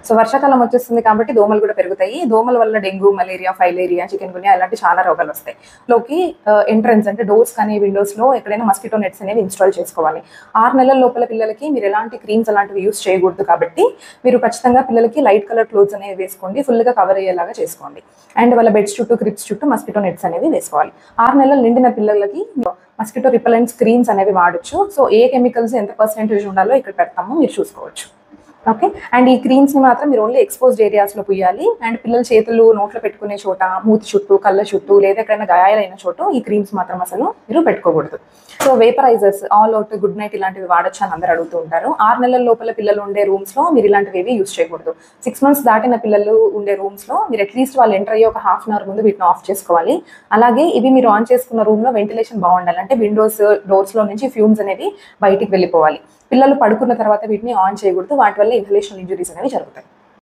So వర్షాకాలం వచ్చేస్తుంది కాబట్టి దోమలు కూడా పెరుగుతాయి. దోమల వల్ల డెంగ్యూ, మలేరియా, ఫైలేరియా, చికెన్ గున్యా ఇలాంటి చాలా రోగాలు వస్తాయి. లోకి ఎంట్రన్స్ అంటే డోర్స్ కానీ విండోస్లో ఎక్కడైనా మస్కిటో నెట్స్ అనేవి ఇన్స్టాల్ చేసుకోవాలి. 6 నెలల లోపల పిల్లలకి మీరు ఎలాంటి క్రీమ్స్ అలాంటివి యూస్ చేయకూడదు కాబట్టి మీరు ఖచ్చితంగా పిల్లలకి లైట్ కలర్ క్లోత్స్ అనేవి వేసుకోండి, ఫుల్గా కవర్ అయ్యేలాగా చేసుకోండి. అండ్ వాళ్ళ బెడ్స్ చుట్టూ, క్రిప్స్ చుట్టూ మస్కిటో నెట్స్ అనేవి వేసుకోవాలి. 6 నెలలు నిండిన పిల్లలకి మస్కిటో రిపెలెంట్ స్క్రీన్స్ అనేవి వాడచ్చు. సో ఏ కెమికల్స్ ఎంత పర్సెంటేజ్ ఉండాలో ఇక్కడ పెడతామో మీరు చూసుకోవచ్చు. ఓకే. అండ్ ఈ క్రీమ్స్ని మాత్రం మీరు ఓన్లీ ఎక్స్పోజ్డ్ ఏరియాస్లో పుయ్యాలి. అండ్ పిల్లల చేతులు నోట్లో పెట్టుకునే చోట, మూతి చుట్టూ, కళ్ళ చుట్టూ లేదా ఎక్కడైనా గాయాలైన చోట ఈ క్రీమ్స్ మాత్రం అసలు మీరు పెట్టుకోకూడదు. So vaporisers, All Out, Good Knight ఇలాంటివి వాడచ్చు అని అందరూ అడుగుతూ ఉంటారు. 6 నెలల లోపల పిల్లలు ఉండే రూమ్స్లో మీరు ఇలాంటివి ఏవి యూస్ చేయకూడదు. 6 months దాటిన పిల్లలు ఉండే రూమ్స్లో మీరు అట్లీస్ట్ వాళ్ళు ఎంటర్ అయ్యే ఒక ½ hour ముందు వీటిని ఆఫ్ చేసుకోవాలి. అలాగే ఇవి మీరు ఆన్ చేసుకున్న రూమ్లో వెంటిలేషన్ బాగుండాలి. అంటే విండోస్, డోర్స్లో నుంచి ఫ్యూమ్స్ అనేవి బయటికి వెళ్ళిపోవాలి. పిల్లలు పడుకున్న తర్వాత వీటిని ఆన్ చేయకూడదు, వాటి వల్ల ఇన్హలేషన్ ఇంజురీస్ అనేవి జరుగుతాయి.